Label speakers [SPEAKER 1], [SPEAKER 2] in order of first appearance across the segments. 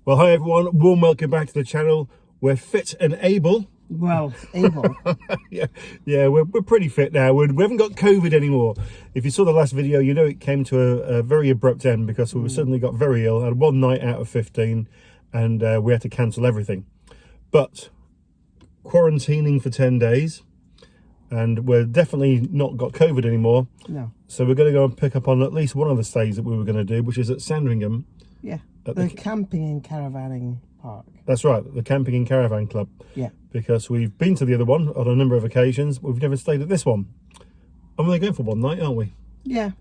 [SPEAKER 1] Well, hi everyone, warm welcome back to the channel. We're fit and able.
[SPEAKER 2] Well, able.
[SPEAKER 1] yeah, we're pretty fit now. We haven't got COVID anymore. If you saw the last video, you know it came to a very abrupt end because we suddenly got very ill. I had one night out of 15 and we had to cancel everything. But quarantining for 10 days and we're definitely not got COVID anymore.
[SPEAKER 2] No.
[SPEAKER 1] So we're going to go and pick up on at least one of the stays that we were going to do, which is at Sandringham.
[SPEAKER 2] Yeah, the camping and caravanning park.
[SPEAKER 1] That's right, the Camping and Caravan Club.
[SPEAKER 2] Yeah.
[SPEAKER 1] Because we've been to the other one on a number of occasions, we've never stayed at this one. And we're going for one night, aren't we?
[SPEAKER 2] Yeah.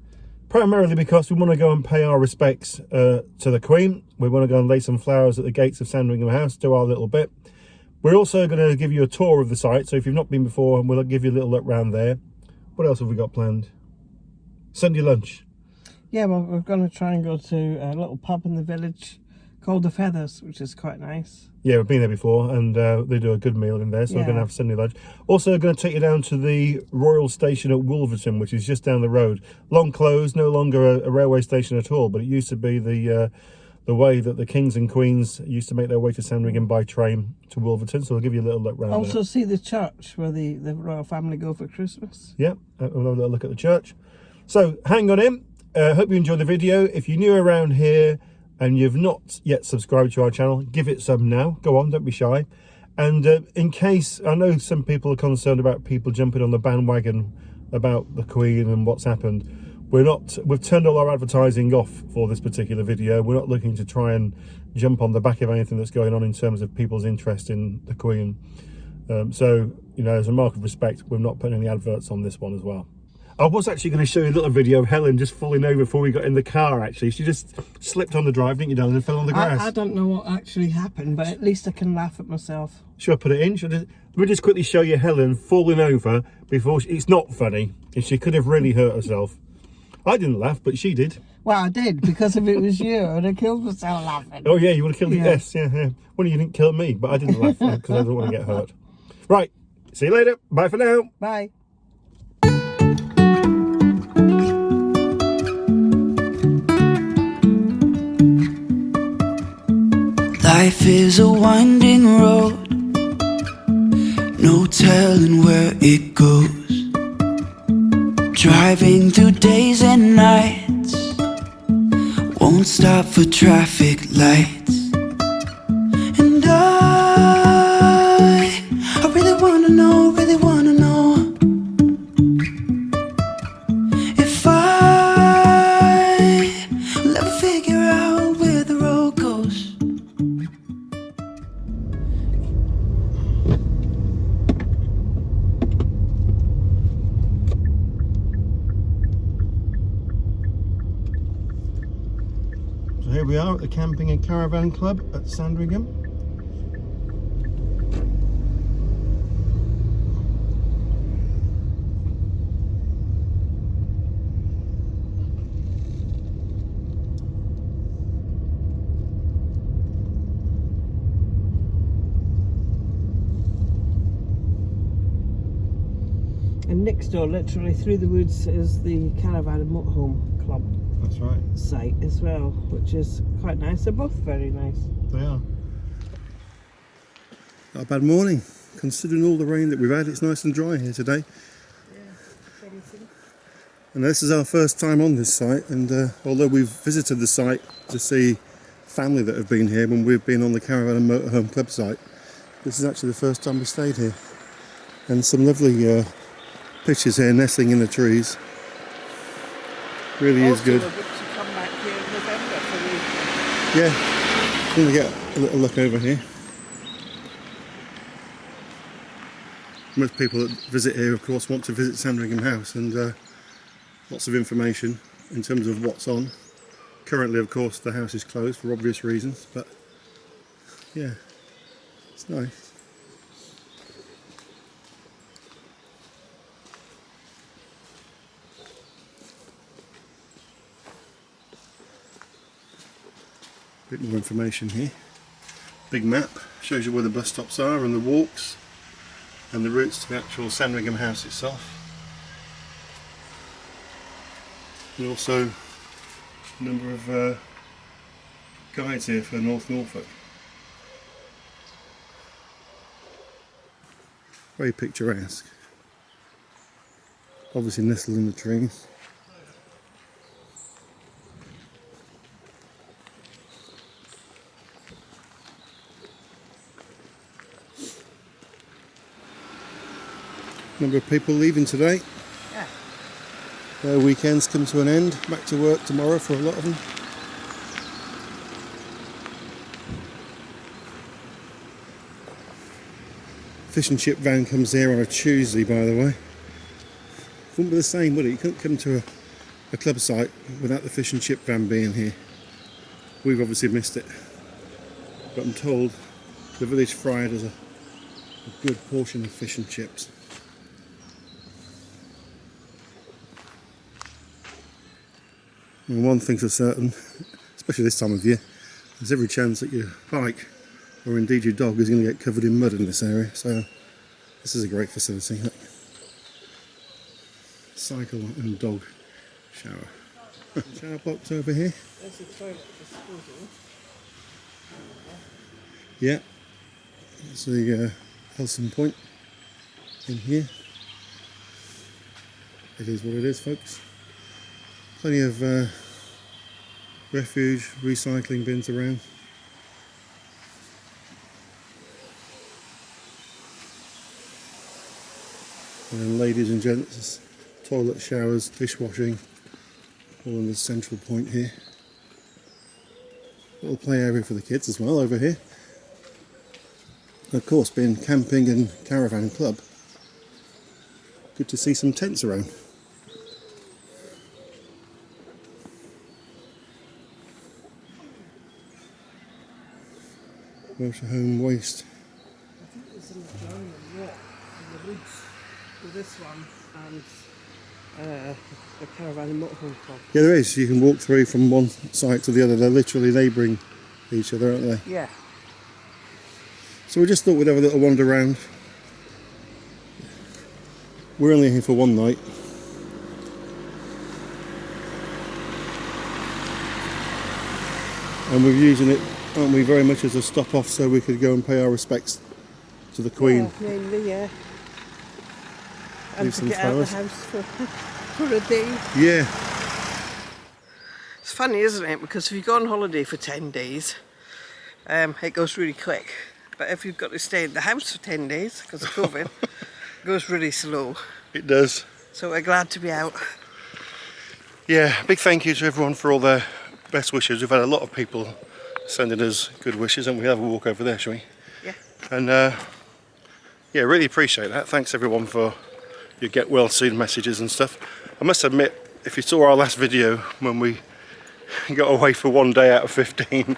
[SPEAKER 1] Primarily because we want to go and pay our respects to the Queen. We want to go and lay some flowers at the gates of Sandringham House, do our little bit. We're also going to give you a tour of the site, so if you've not been before, we'll give you a little look round there. What else have we got planned? Sunday lunch.
[SPEAKER 2] Yeah, well, we're going to try and go to a little pub in the village called The Feathers, which is quite nice.
[SPEAKER 1] Yeah, we've been there before and they do a good meal in there, so we're going to have Sunday lunch. Also going to take you down to the Royal Station at Wolverton, which is just down the road. Long closed, no longer a railway station at all, but it used to be the way that the kings and queens used to make their way to Sandringham by train to Wolverton, so we'll give you a little look round
[SPEAKER 2] Also see the church where the royal family go for Christmas.
[SPEAKER 1] Yeah, we'll have a little look at the church. So hang on in. Hope you enjoyed the video. If you're new around here and you've not yet subscribed to our channel, give it some now. Go on, don't be shy. And in case, I know some people are concerned about people jumping on the bandwagon about the Queen and what's happened. We've turned all our advertising off for this particular video. We're not looking to try and jump on the back of anything that's going on in terms of people's interest in the Queen. So, you know, as a mark of respect, we're not putting any adverts on this one as well. I was actually going to show you a little video of Helen just falling over before we got in the car, actually. She just slipped on the drive, didn't you, darling, and fell on the grass.
[SPEAKER 2] I don't know what actually happened, but at least I can laugh at myself.
[SPEAKER 1] Should I put it in? Let me just quickly show you Helen falling over before it's not funny. She could have really hurt herself. I didn't laugh, but she did.
[SPEAKER 2] Well, I did, because if it was you, I'd have killed myself laughing.
[SPEAKER 1] Oh, yeah, you would have killed me. Yes, yeah. Well, you didn't kill me, but I didn't laugh because I don't want to get hurt. Right, see you later. Bye for now.
[SPEAKER 2] Bye.
[SPEAKER 3] Life is a winding road, no telling where it goes. Driving through days and nights, won't stop for traffic lights. And I really wanna know, if I will ever figure out where the road goes.
[SPEAKER 1] So here we are at the Camping and Caravan Club at Sandringham.
[SPEAKER 2] And next door, literally through the woods, is the Caravan and Motorhome Club.
[SPEAKER 1] That's right.
[SPEAKER 2] Site as well, which is quite nice. They're both very nice.
[SPEAKER 1] They are. Not a bad morning. Considering all the rain that we've had, it's nice and dry here today.
[SPEAKER 2] Yeah,
[SPEAKER 1] and this is our first time on this site, and although we've visited the site to see family that have been here when we've been on the Caravan and Motorhome Club site, this is actually the first time we stayed here. And some lovely pictures here nestling in the trees. Really is good.
[SPEAKER 2] To come back here in November for the...
[SPEAKER 1] Yeah, I'm going to get a little look over here. Most people that visit here, of course, want to visit Sandringham House, and lots of information in terms of what's on. Currently, of course, the house is closed for obvious reasons, but yeah, it's nice. Bit more information here. Big map shows you where the bus stops are and the walks and the routes to the actual Sandringham house itself. And also a number of guides here for North Norfolk. Very picturesque. Obviously nestled in the trees. Number of people leaving today.
[SPEAKER 2] Yeah.
[SPEAKER 1] Their weekends come to an end. Back to work tomorrow for a lot of them. Fish and chip van comes here on a Tuesday, by the way. Wouldn't be the same, would it? You couldn't come to a club site without the fish and chip van being here. We've obviously missed it. But I'm told the village friar does a good portion of fish and chips. And one thing's for certain, especially this time of year, there's every chance that your bike or indeed your dog is going to get covered in mud in this area, so this is a great facility. Look. Cycle and dog shower. Shower box over here.
[SPEAKER 2] There's a toilet disposal.
[SPEAKER 1] Yeah, that's the Helsing point in here. It is what it is, folks. Plenty of refuge, recycling bins around. And then ladies and gents, toilet, showers, dishwashing, all in the central point here. Little play area for the kids as well over here. And of course, being camping and caravan club, good to see some tents around. Motorhome waste.
[SPEAKER 2] I think there's an adjoining walk in the woods with this one and the Caravan and Motorhome Club.
[SPEAKER 1] Yeah, there is. You can walk through from one site to the other. They're literally neighbouring each other, aren't they?
[SPEAKER 2] Yeah.
[SPEAKER 1] So we just thought we'd have a little wander around. We're only here for one night. And we're using it, aren't we, very much as a stop off so we could go and pay our respects to the Queen.
[SPEAKER 2] Yeah, mainly, yeah. And to
[SPEAKER 1] some
[SPEAKER 2] get out of the
[SPEAKER 1] flowers.
[SPEAKER 2] house for a day.
[SPEAKER 1] Yeah,
[SPEAKER 2] It's funny, isn't it? Because if you go on holiday for 10 days, it goes really quick. But if you've got to stay in the house for 10 days because of COVID, it goes really slow.
[SPEAKER 1] it does.
[SPEAKER 2] So we're glad to be out.
[SPEAKER 1] Yeah, big thank you to everyone for all their best wishes. We've had a lot of people sending us good wishes, and we have a walk over there, shall we?
[SPEAKER 2] Yeah.
[SPEAKER 1] And yeah, really appreciate that. Thanks everyone for your get well soon messages and stuff. I must admit, if you saw our last video when we got away for one day out of 15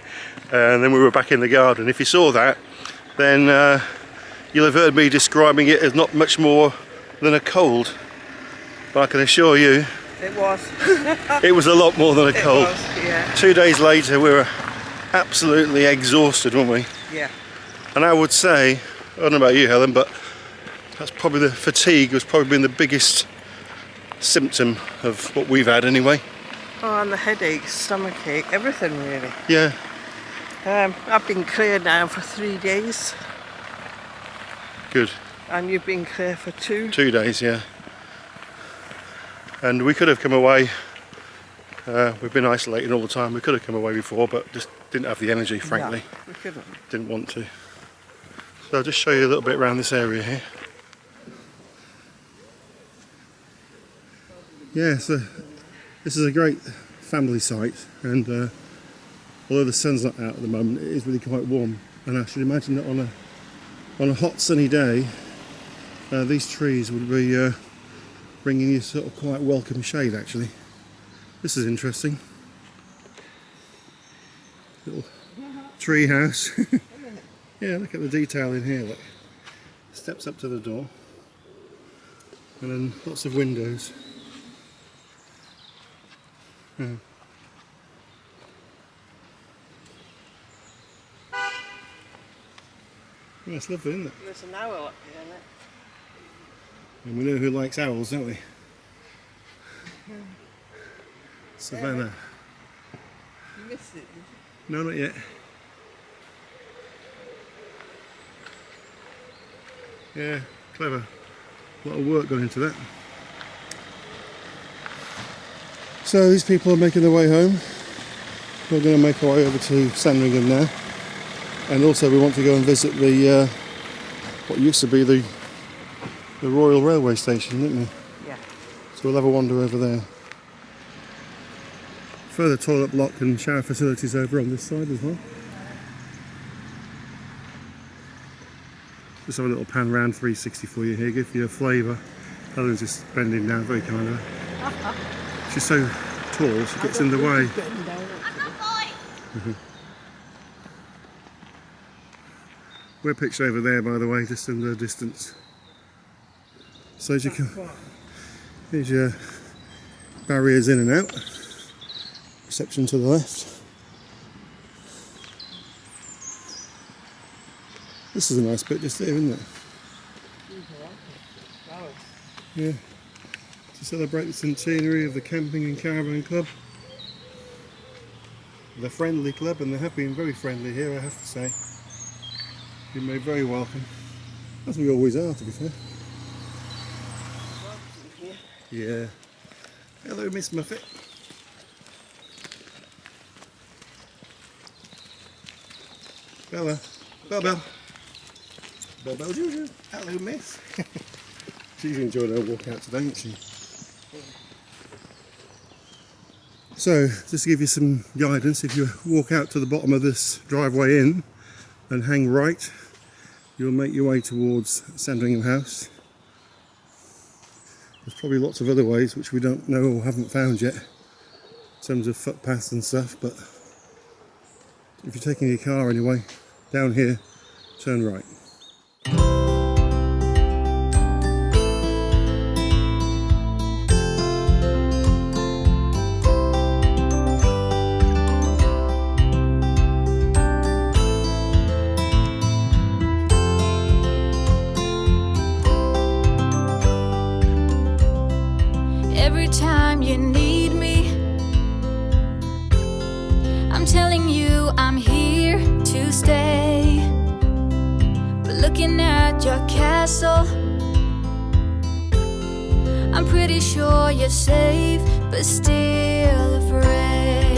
[SPEAKER 1] and then we were back in the garden, if you saw that, then you'll have heard me describing it as not much more than a cold. But I can assure you
[SPEAKER 2] It was.
[SPEAKER 1] it was a lot more than a
[SPEAKER 2] It
[SPEAKER 1] cold.
[SPEAKER 2] was, yeah.
[SPEAKER 1] 2 days later we were absolutely exhausted, weren't we?
[SPEAKER 2] Yeah.
[SPEAKER 1] And I would say, I don't know about you, Helen, but that's probably the fatigue has probably been the biggest symptom of what we've had anyway.
[SPEAKER 2] Oh, and the headache, stomachache, everything really.
[SPEAKER 1] Yeah,
[SPEAKER 2] I've been clear now for 3 days,
[SPEAKER 1] good.
[SPEAKER 2] and you've been clear for 2.
[SPEAKER 1] 2 days, yeah. And we could have come away, we've been isolating all the time, we could have come away before, but just didn't have the energy, frankly.
[SPEAKER 2] No, we couldn't.
[SPEAKER 1] Didn't want to. So I'll just show you a little bit around this area here. Yeah, so this is a great family site, and although the sun's not out at the moment, it is really quite warm. And I should imagine that on a hot sunny day, these trees would be bringing you sort of quite welcome shade actually. This is interesting. Little tree house. Yeah, look at the detail in here, look. Steps up to the door. And then lots of windows. Yeah. Yeah, it's lovely, isn't it?
[SPEAKER 2] There's an owl up here, isn't it?
[SPEAKER 1] And we know who likes owls, don't we? Savannah.
[SPEAKER 2] You missed it, did
[SPEAKER 1] No, not yet. Yeah, clever. A lot of work gone into that. So these people are making their way home. We're going to make our way over to Sandringham now. And also we want to go and visit the what used to be the Royal Railway Station, didn't we?
[SPEAKER 2] Yeah.
[SPEAKER 1] So we'll have a wander over there. Further toilet block and shower facilities over on this side as well. Just have a little pan round 360 for you here, give you a flavour. Helen's just bending down very kind of her. She's so tall, she gets in the way. We're pitched over there, by the way, just in the distance. So as you can, here's your barriers in and out. Reception to the left. This is a nice bit just here, isn't it? Yeah. To celebrate the centenary of the Camping and Caravan Club. The friendly club, and they have been very friendly here, I have to say. Been made very welcome. As we always are, to be fair. Yeah. Hello, Miss Muffet. Bella. Bell Bell. Bell Bell Juju. Hello, Miss. She's enjoying her walk out today, isn't she? So, just to give you some guidance, if you walk out to the bottom of this driveway in and hang right, you'll make your way towards Sandringham House. There's probably lots of other ways which we don't know or haven't found yet in terms of footpaths and stuff, but if you're taking your car anyway, down here, turn right.
[SPEAKER 4] Every time you need me, I'm telling you I'm here to stay. But looking at your castle, I'm pretty sure you're safe, but still afraid.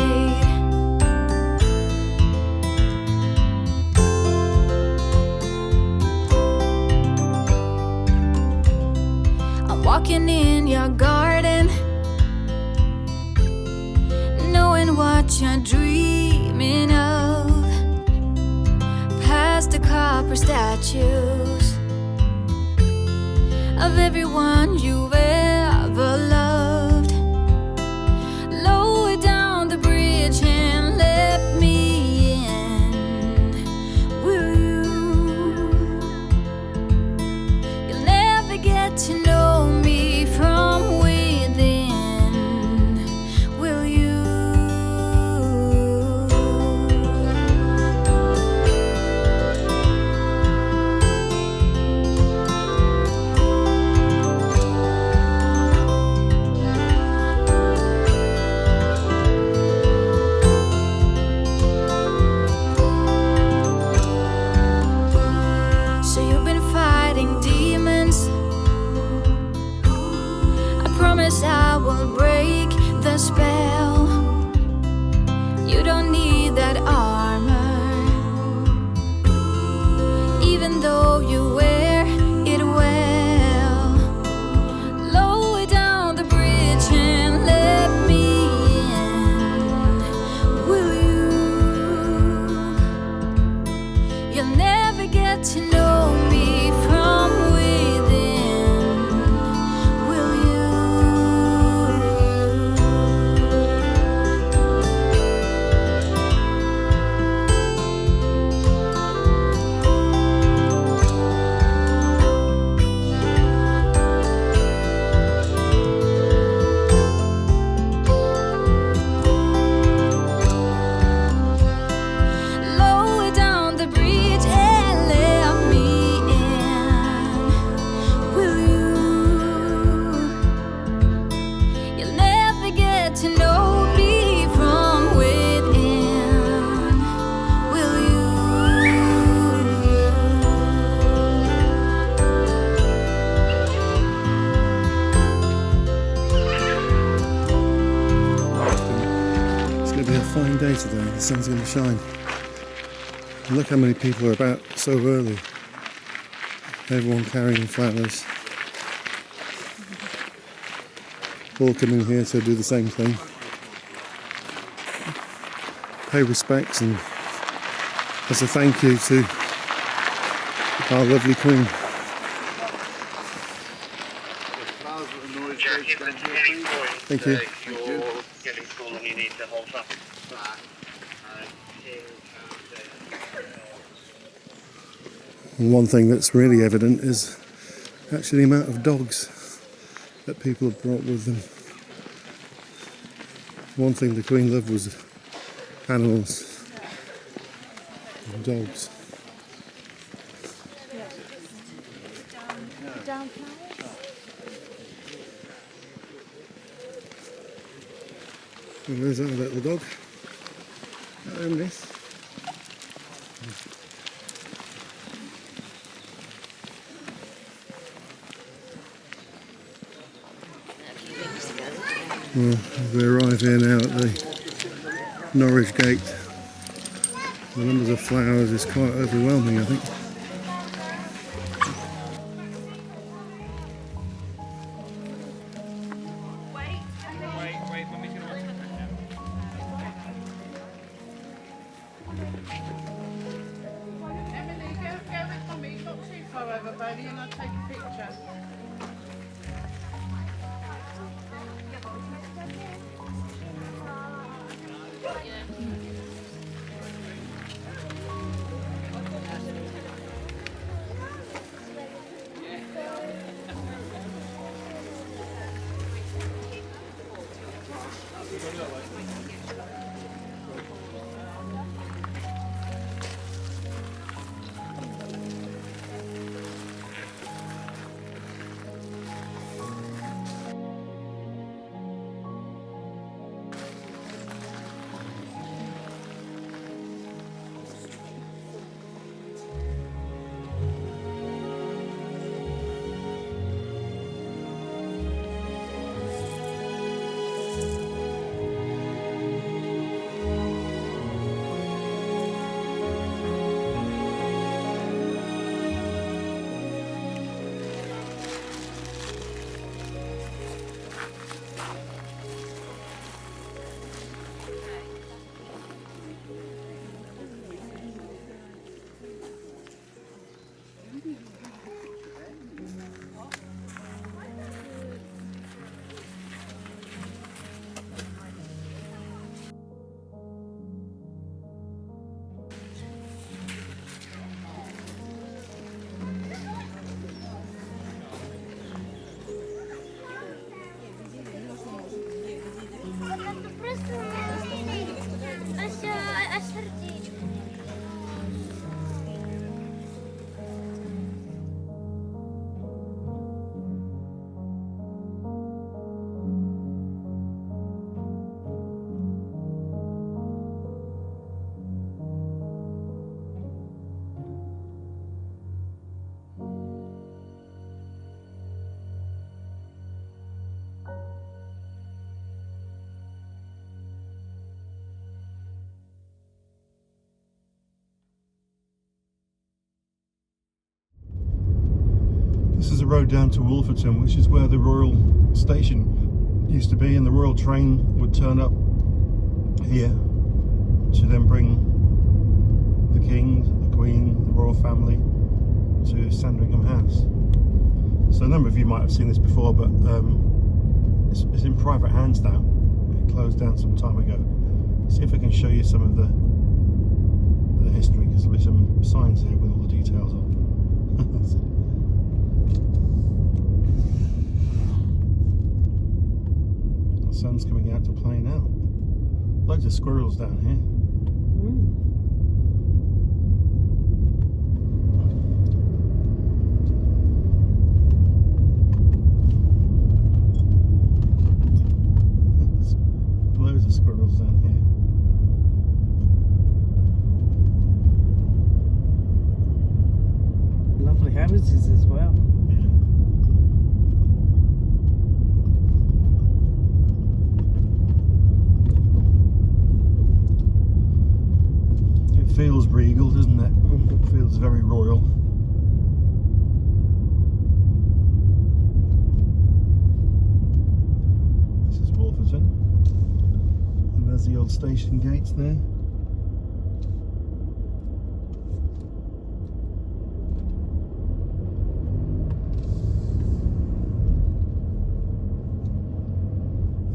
[SPEAKER 4] I'm walking in your garden, knowing what you're dreaming of, past the copper statues of everyone you've ever loved. Lower down the bridge and let me in, will you? You'll never get to know me from within, will you? So you've been fighting demons. I promise I will break the spell. You don't need that armor, even though you wear it well. Lower down the bridge and let me in, will you? You'll never get to know me from within, will you? Lower down the bridge and let me
[SPEAKER 1] The sun's going to shine. And look how many people are about so early. Everyone carrying flowers. All coming here to do the same thing. Pay respects and as a thank you to our lovely Queen. Thank you.
[SPEAKER 5] You're getting full and you need to hold up.
[SPEAKER 1] And one thing that's really evident is actually the amount of dogs that people have brought with them. One thing the Queen loved was animals and dogs. And there's our little dog. Hello, miss. Well, we arrive here now at the Norwich Gate. The numbers of flowers is quite overwhelming, I think.
[SPEAKER 6] Emily, go with Mummy. Not too far over, baby, and I'll take a picture.
[SPEAKER 1] This is a road down to Wolferton, which is where the Royal Station used to be, and the Royal Train would turn up here to then bring the King, the Queen, the Royal Family to Sandringham House. So a number of you might have seen this before, but it's in private hands now. It closed down some time ago. Let's see if I can show you some of the history, because there'll be some signs here with all the details on. The sun's coming out to play now. Loads of squirrels down here. Loads of squirrels down here.
[SPEAKER 2] Lovely houses as well.
[SPEAKER 1] Brookfield, isn't it? Brookfield's very royal. This is Wolferton. And there's the old station gates there.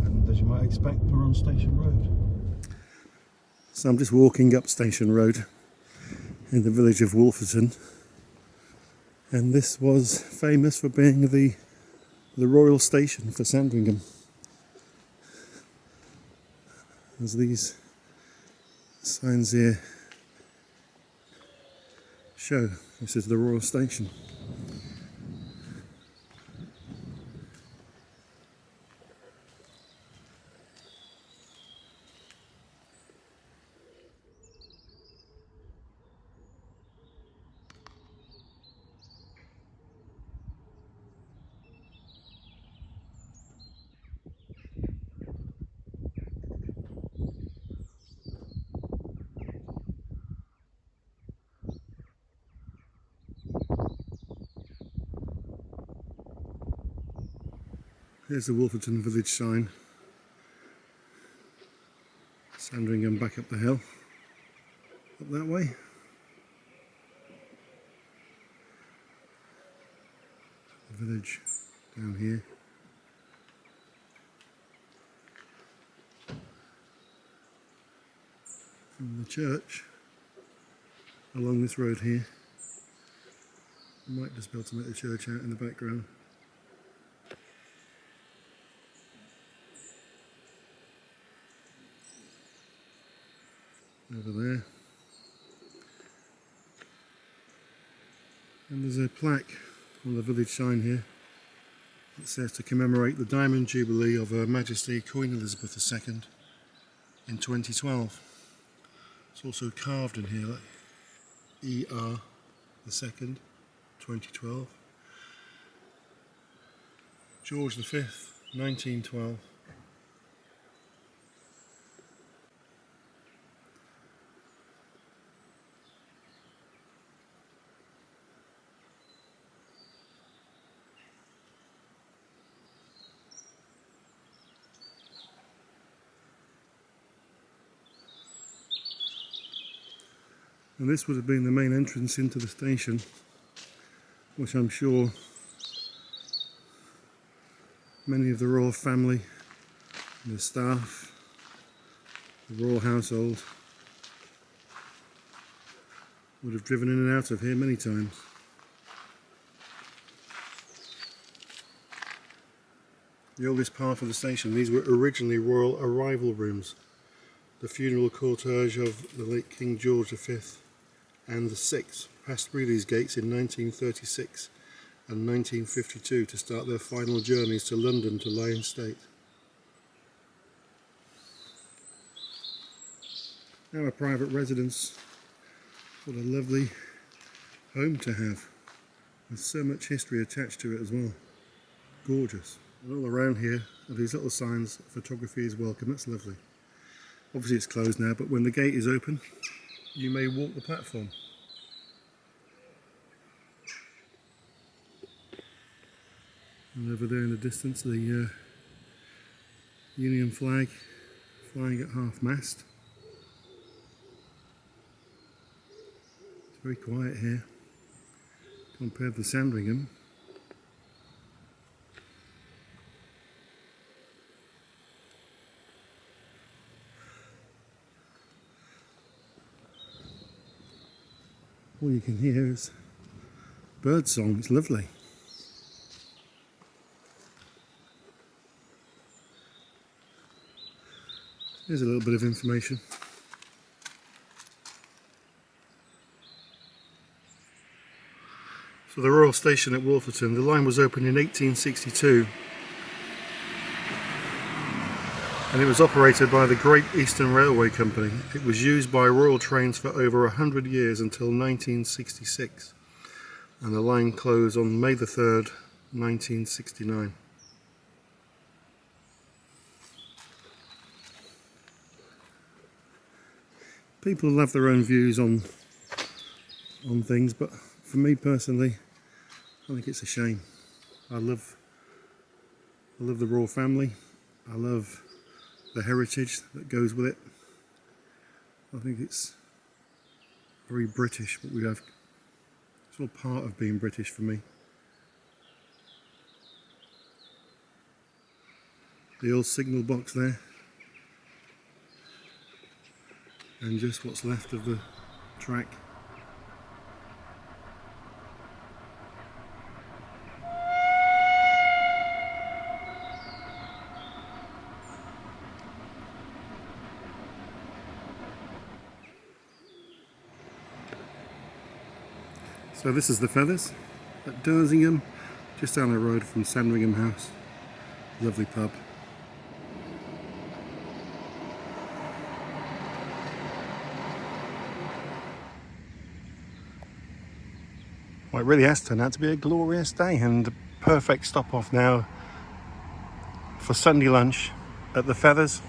[SPEAKER 1] And as you might expect, we're on Station Road. So I'm just walking up Station Road in the village of Wolferton, and this was famous for being the royal station for Sandringham. As these signs here show, this is the royal station. Here's the Wolverton village sign. Sandringham back up the hill, up that way. The village down here. And the church along this road here. You might just be able to make the church out in the background. Over there. And there's a plaque on the village sign here that says to commemorate the Diamond Jubilee of Her Majesty Queen Elizabeth II in 2012. It's also carved in here, like ER the 2nd, 2012. George V, 1912. And this would have been the main entrance into the station, which I'm sure many of the royal family, the staff, the royal household would have driven in and out of here many times. The oldest part of the station, these were originally royal arrival rooms. The funeral cortege of the late King George V and VI passed through these gates in 1936 and 1952 to start their final journeys to London to lie in state. Now a private residence. What a lovely home to have, with so much history attached to it as well. Gorgeous. And all around here are these little signs, photography is welcome. That's lovely. Obviously it's closed now, but when the gate is open, you may walk the platform. And over there in the distance, the Union flag flying at half-mast. It's very quiet here compared to Sandringham. All you can hear is bird song. It's lovely. Here's a little bit of information. So the Royal Station at Wolferton, the line was opened in 1862 and it was operated by the Great Eastern Railway Company. It was used by royal trains for over 100 years until 1966, and the line closed on May the 3rd, 1969. People have their own views on on things, but for me personally, I think it's a shame. I love the royal family. I love the heritage that goes with it. I think it's very British what we have. It's all part of being British for me. The old signal box there, and just what's left of the track. So this is the Feathers at Sandringham, just down the road from Sandringham House. Lovely pub. Well, it really has turned out to be a glorious day, and the perfect stop off now for Sunday lunch at the Feathers,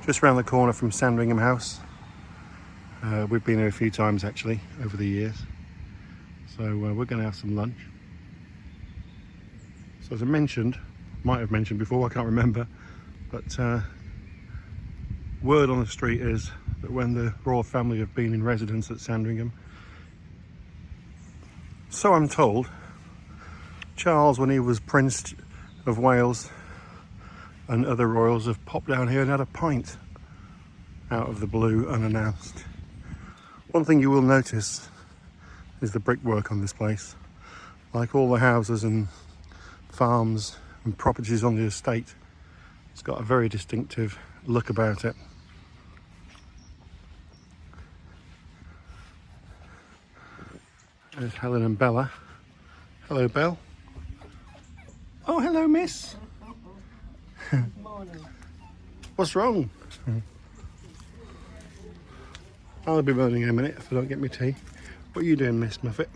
[SPEAKER 1] just round the corner from Sandringham House. We've been here a few times actually over the years. So we're going to have some lunch. So as I mentioned, might have mentioned before, I can't remember, but word on the street is that when the royal family have been in residence at Sandringham, so I'm told, Charles, when he was Prince of Wales, and other royals have popped down here and had a pint out of the blue unannounced. One thing you will notice is the brickwork on this place. Like all the houses and farms and properties on the estate, it's got a very distinctive look about it. There's Helen and Bella. Hello, Belle. Oh, hello, miss.
[SPEAKER 2] Morning.
[SPEAKER 1] What's wrong? I'll be moaning in a minute if I don't get my tea. What are you doing, Miss Muffet?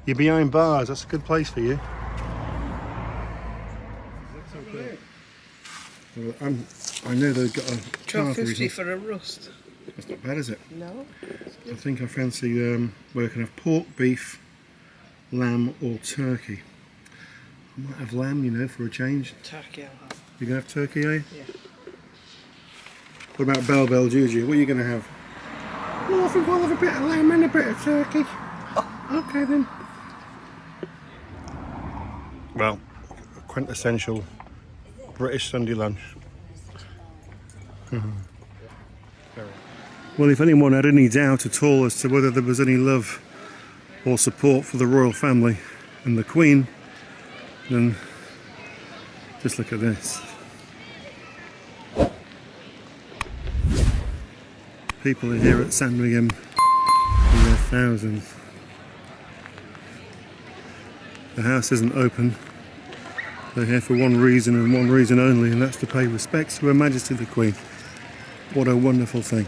[SPEAKER 1] You're behind bars. That's a good place for you. Well, I know they've got a
[SPEAKER 2] £12.50 for a roast.
[SPEAKER 1] That's not bad, is it?
[SPEAKER 2] No.
[SPEAKER 1] I think I fancy where I can have pork, beef, lamb or turkey. I might have lamb, you know, for a change.
[SPEAKER 2] Turkey I'll have.
[SPEAKER 1] You're going to have turkey, are you?
[SPEAKER 2] Yeah.
[SPEAKER 1] What about Bell Juju? What are you going to have? Well, I think I'll have a bit of lamb and a bit of turkey. Oh. Okay then. Well, a quintessential British Sunday lunch. Well, if anyone had any doubt at all as to whether there was any love or support for the royal family and the Queen, then just look at this. People are here at Sandringham in their thousands. The house isn't open. They're here for one reason and one reason only, and that's to pay respects to Her Majesty the Queen. What a wonderful thing.